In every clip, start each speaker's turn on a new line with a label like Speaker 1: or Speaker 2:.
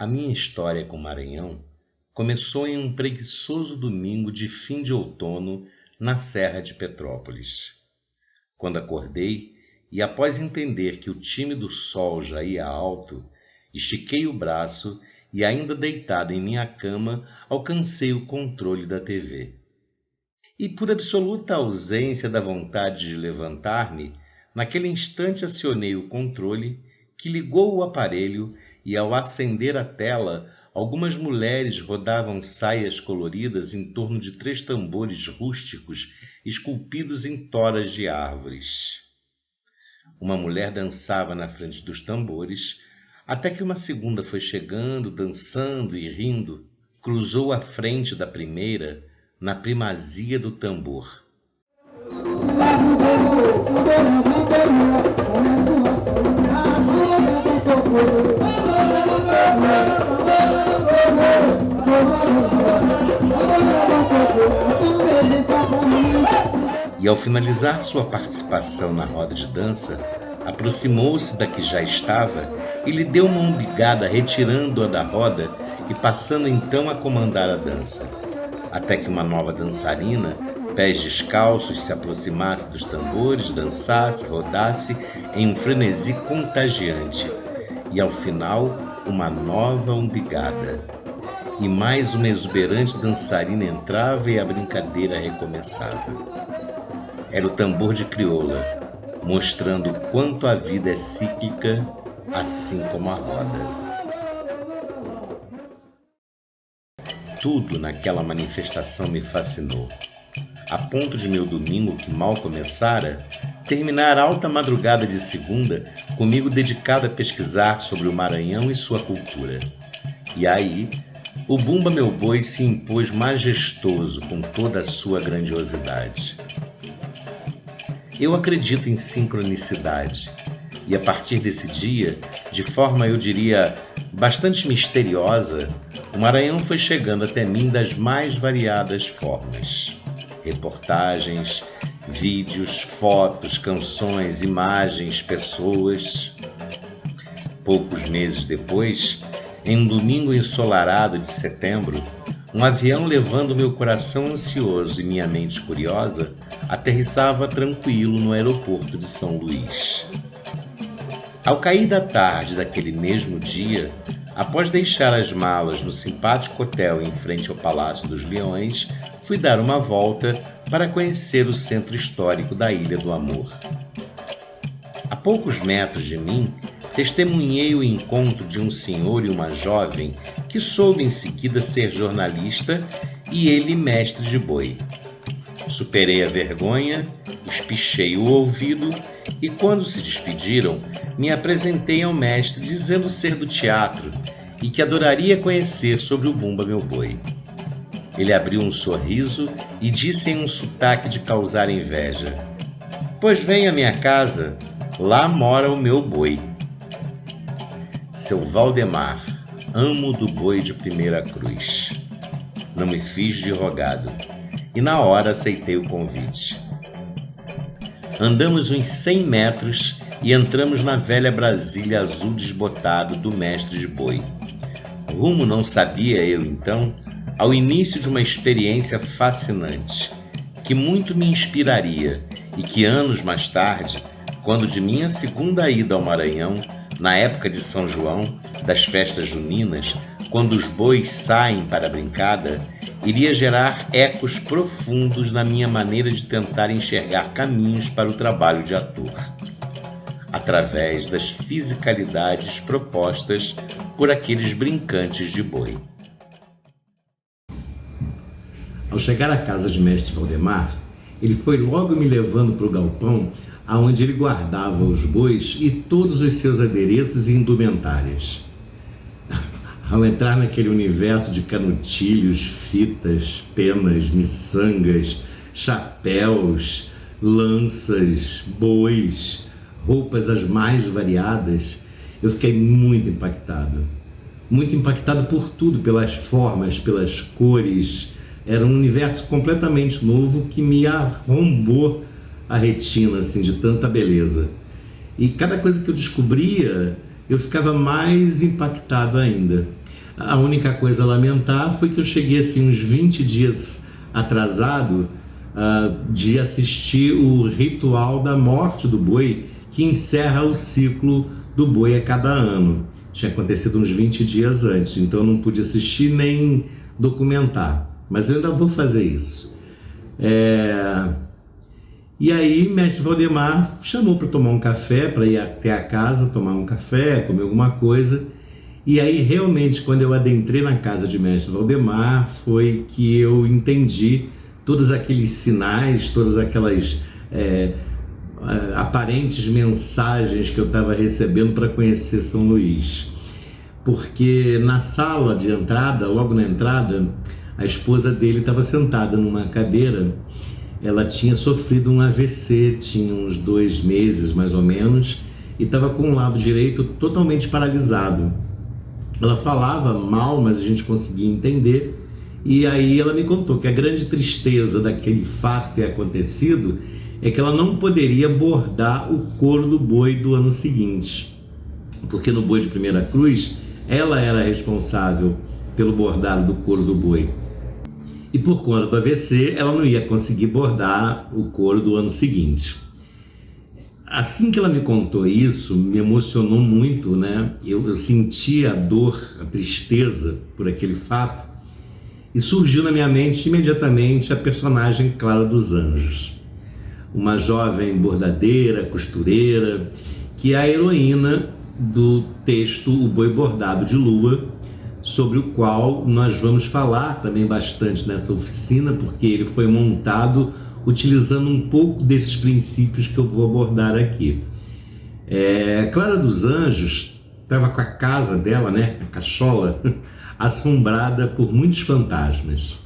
Speaker 1: A minha história com o Maranhão começou em um preguiçoso domingo de fim de outono na Serra de Petrópolis. Quando acordei e, após entender que o time do sol já ia alto, estiquei o braço e, ainda deitado em minha cama, alcancei o controle da TV. E, por absoluta ausência da vontade de levantar-me, naquele instante acionei o controle, que ligou o aparelho e, ao acender a tela, algumas mulheres rodavam saias coloridas em torno de 3 tambores rústicos esculpidos em toras de árvores. Uma mulher dançava na frente dos tambores, até que uma segunda foi chegando, dançando e rindo, cruzou a frente da primeira na primazia do tambor. E ao finalizar sua participação na roda de dança, aproximou-se da que já estava e lhe deu uma umbigada, retirando-a da roda e passando então a comandar a dança, até que uma nova dançarina, pés descalços, se aproximasse dos tambores, dançasse, rodasse em um frenesi contagiante, e ao final uma nova umbigada. E mais uma exuberante dançarina entrava e a brincadeira recomeçava. Era o tambor de crioula, mostrando o quanto a vida é cíclica, assim como a roda. Tudo naquela manifestação me fascinou, a ponto de meu domingo, que mal começara, terminar alta madrugada de segunda, comigo dedicado a pesquisar sobre o Maranhão e sua cultura. E aí, o Bumba Meu Boi se impôs majestoso com toda a sua grandiosidade. Eu acredito em sincronicidade, e a partir desse dia, de forma, eu diria, bastante misteriosa, o Maranhão foi chegando até mim das mais variadas formas. Reportagens, vídeos, fotos, canções, imagens, pessoas. Poucos meses depois, em um domingo ensolarado de setembro, um avião levando meu coração ansioso e minha mente curiosa aterrissava tranquilo no aeroporto de São Luís. Ao cair da tarde daquele mesmo dia, após deixar as malas no simpático hotel em frente ao Palácio dos Leões, fui dar uma volta para conhecer o centro histórico da Ilha do Amor. A poucos metros de mim, testemunhei o encontro de um senhor e uma jovem que soube em seguida ser jornalista e ele mestre de boi. Superei a vergonha, espichei o ouvido e, quando se despediram, me apresentei ao mestre dizendo ser do teatro e que adoraria conhecer sobre o Bumba Meu Boi. Ele abriu um sorriso e disse em um sotaque de causar inveja: "Pois vem à minha casa, lá mora o meu boi." Seu Valdemar, amo do boi de primeira cruz. Não me fiz de rogado e na hora aceitei o convite. Andamos uns 100 metros e entramos na velha Brasília azul desbotado do mestre de boi. Rumo não sabia eu então ao início de uma experiência fascinante, que muito me inspiraria e que anos mais tarde, quando de minha segunda ida ao Maranhão, na época de São João, das festas juninas, quando os bois saem para a brincada, iria gerar ecos profundos na minha maneira de tentar enxergar caminhos para o trabalho de ator, através das fisicalidades propostas por aqueles brincantes de boi. Ao chegar à casa de mestre Valdemar, ele foi logo me levando para o galpão, aonde ele guardava os bois e todos os seus adereços e indumentárias. Ao entrar naquele universo de canutilhos, fitas, penas, miçangas, chapéus, lanças, bois, roupas as mais variadas, eu fiquei muito impactado por tudo, pelas formas, pelas cores. Era um universo completamente novo que me arrombou a retina, assim, de tanta beleza. E cada coisa que eu descobria, eu ficava mais impactado ainda. A única coisa a lamentar foi que eu cheguei assim uns 20 dias atrasado de assistir o ritual da morte do boi, que encerra o ciclo do boi a cada ano. Tinha acontecido uns 20 dias antes, então eu não pude assistir nem documentar, mas eu ainda vou fazer isso. E aí mestre Valdemar chamou para tomar um café, para ir até a casa tomar um café, comer alguma coisa. E aí realmente, quando eu adentrei na casa de mestre Valdemar, foi que eu entendi todos aqueles sinais, todas aquelas aparentes mensagens que eu estava recebendo para conhecer São Luís. Porque na sala de entrada, logo na entrada, a esposa dele estava sentada numa cadeira. Ela tinha sofrido um AVC, tinha uns 2 meses mais ou menos, e estava com o lado direito totalmente paralisado. Ela falava mal, mas a gente conseguia entender. E aí ela me contou que a grande tristeza daquele fato ter acontecido é que ela não poderia bordar o couro do boi do ano seguinte, porque no boi de primeira cruz ela era responsável pelo bordado do couro do boi, e por conta do AVC ela não ia conseguir bordar o couro do ano seguinte. Assim que ela me contou isso, me emocionou muito, né? Eu senti a dor, a tristeza por aquele fato, e surgiu na minha mente imediatamente a personagem Clara dos Anjos, uma jovem bordadeira, costureira, que é a heroína do texto O Boi Bordado de Lua, sobre o qual nós vamos falar também bastante nessa oficina, porque ele foi montado utilizando um pouco desses princípios que eu vou abordar aqui. Clara dos Anjos estava com a casa dela, né, a cachola, assombrada por muitos fantasmas.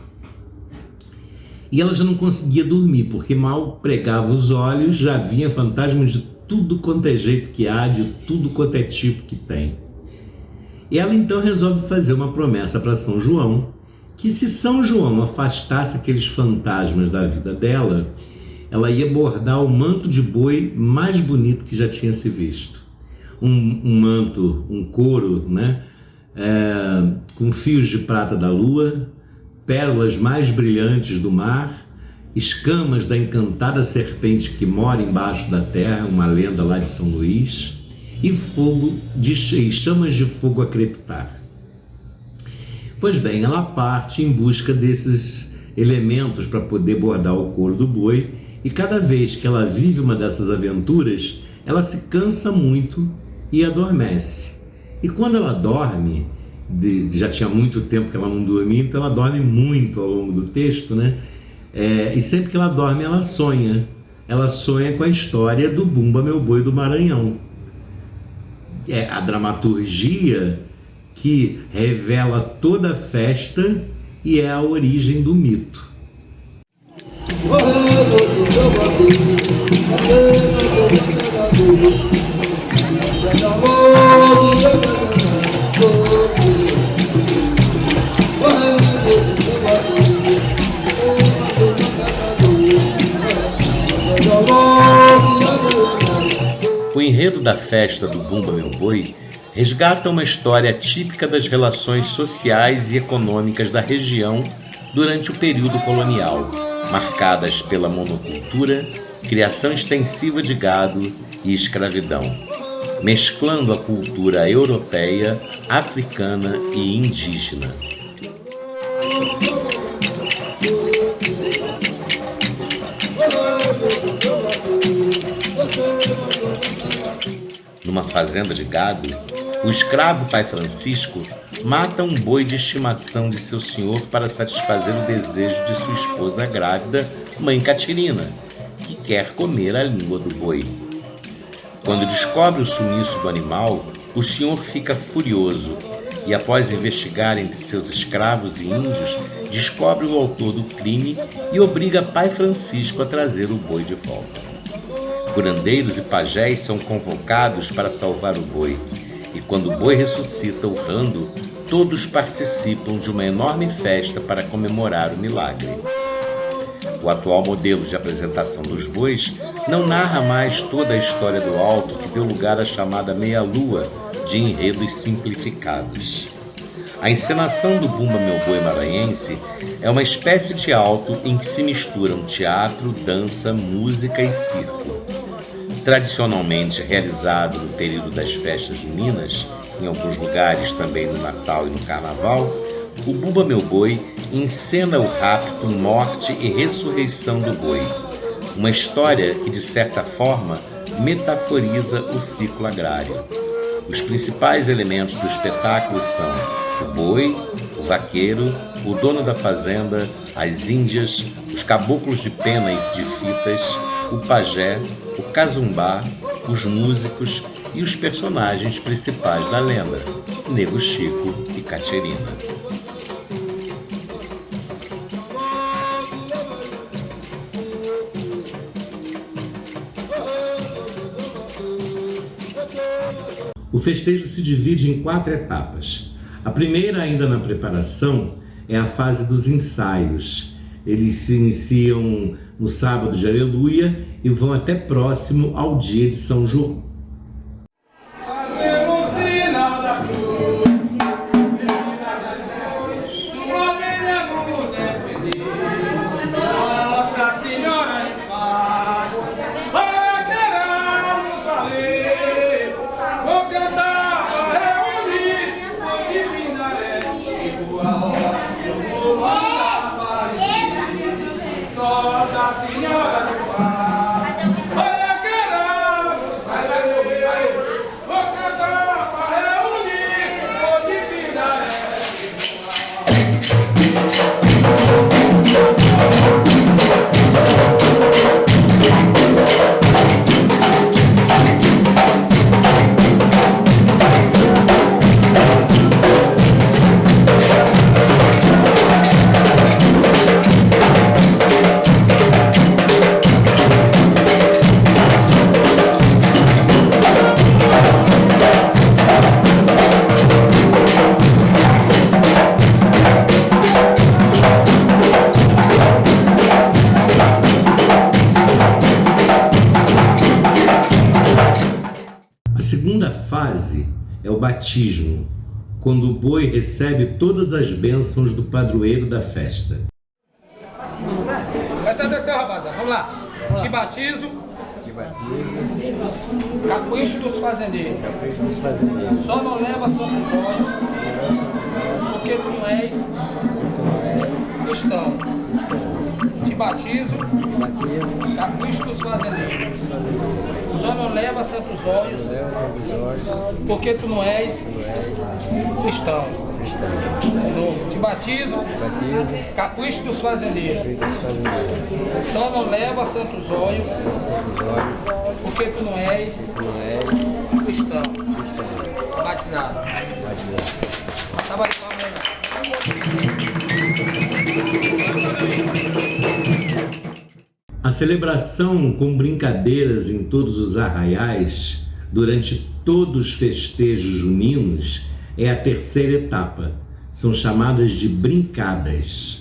Speaker 1: E ela já não conseguia dormir, porque mal pregava os olhos, já vinha fantasma de tudo quanto é jeito que há, de tudo quanto é tipo que tem. E ela então resolve fazer uma promessa para São João, que se São João afastasse aqueles fantasmas da vida dela, ela ia bordar o manto de boi mais bonito que já tinha se visto. Um manto, um couro, né? Com fios de prata da lua, pérolas mais brilhantes do mar, escamas da encantada serpente que mora embaixo da terra, uma lenda lá de São Luís, e chamas de fogo a crepitar. Pois bem, ela parte em busca desses elementos para poder bordar o couro do boi, e cada vez que ela vive uma dessas aventuras, ela se cansa muito e adormece. E quando ela dorme, já tinha muito tempo que ela não dormia, então ela dorme muito ao longo do texto, né? E sempre que ela dorme, ela sonha com a história do Bumba Meu Boi do Maranhão. É a dramaturgia que revela toda a festa e é a origem do mito. O enredo da festa do Bumba Meu Boi resgata uma história típica das relações sociais e econômicas da região durante o período colonial, marcadas pela monocultura, criação extensiva de gado e escravidão, mesclando a cultura europeia, africana e indígena. Numa fazenda de gado, o escravo pai Francisco mata um boi de estimação de seu senhor para satisfazer o desejo de sua esposa grávida, mãe Catirina, que quer comer a língua do boi. Quando descobre o sumiço do animal, o senhor fica furioso e, após investigar entre seus escravos e índios, descobre o autor do crime e obriga pai Francisco a trazer o boi de volta. Curandeiros e pajés são convocados para salvar o boi, e quando o boi ressuscita urrando, todos participam de uma enorme festa para comemorar o milagre. O atual modelo de apresentação dos bois não narra mais toda a história do alto que deu lugar à chamada meia-lua de enredos simplificados. A encenação do Bumba Meu Boi maranhense é uma espécie de auto em que se misturam teatro, dança, música e circo. Tradicionalmente realizado no período das festas juninas, em alguns lugares também no Natal e no Carnaval, o Bumba Meu Boi encena o rapto, morte e ressurreição do boi. Uma história que, de certa forma, metaforiza o ciclo agrário. Os principais elementos do espetáculo são o boi, o vaqueiro, o dono da fazenda, as índias, os caboclos de pena e de fitas, o pajé, o cazumbá, os músicos e os personagens principais da lenda, Nego Chico e Caterina. O festejo se divide em 4 etapas. A primeira, ainda na preparação, é a fase dos ensaios. Eles se iniciam no sábado de Aleluia e vão até próximo ao dia de São João. A segunda fase é o batismo, quando o boi recebe todas as bênçãos do padroeiro da festa.
Speaker 2: Presta atenção, rapaziada, vamos lá. Te batizo. Capricho dos fazendeiros. Só não leva sangue nos olhos, porque tu não és cristão. Te batizo. Capricho dos fazendeiros. Só não leva santos olhos, porque tu não és cristão. Te batizo, capricho dos fazendeiros. Só não leva santos olhos, porque tu não és cristão. Batizado. Sábado de palma.
Speaker 1: A celebração com brincadeiras em todos os arraiais, durante todos os festejos juninos, é a terceira etapa. São chamadas de brincadas.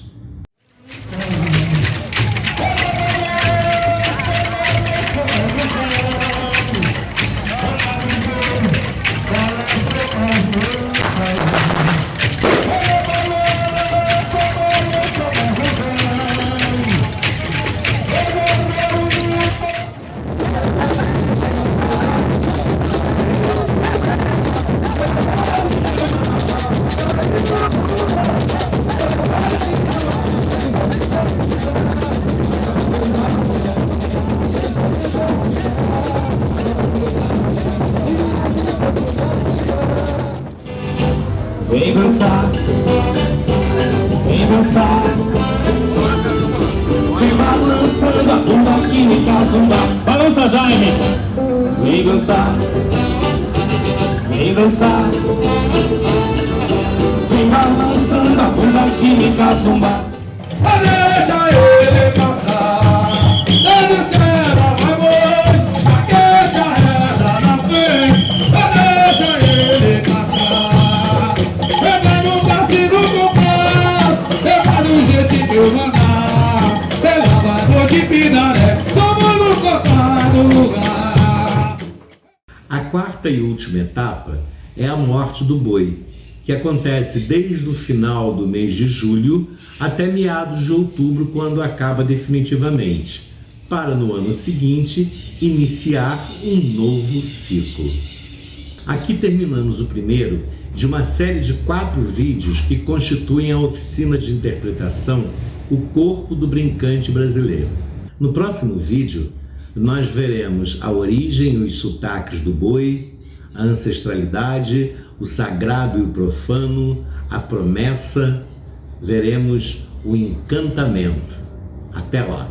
Speaker 3: Vem dançar, vem dançar, vem balançando a bunda aqui no Cazumbá. Balança, Jaime! Vem dançar, vem dançar, vem balançando a bunda aqui no Cazumbá. Deixa ele passar, descendo vai boi, aquele reza na frente, deixa ele passar. Pegando o braço no compasso, leva do jeito que eu mandar, pela barra de Pinaré, toma no cotado lugar.
Speaker 1: A quarta e última etapa é a morte do boi, que acontece desde o final do mês de julho até meados de outubro, quando acaba definitivamente, para no ano seguinte iniciar um novo ciclo. Aqui terminamos o primeiro de uma série de 4 vídeos que constituem a oficina de interpretação O Corpo do Brincante Brasileiro. No próximo vídeo, nós veremos a origem e os sotaques do boi, a ancestralidade, o sagrado e o profano, a promessa, veremos o encantamento. Até lá!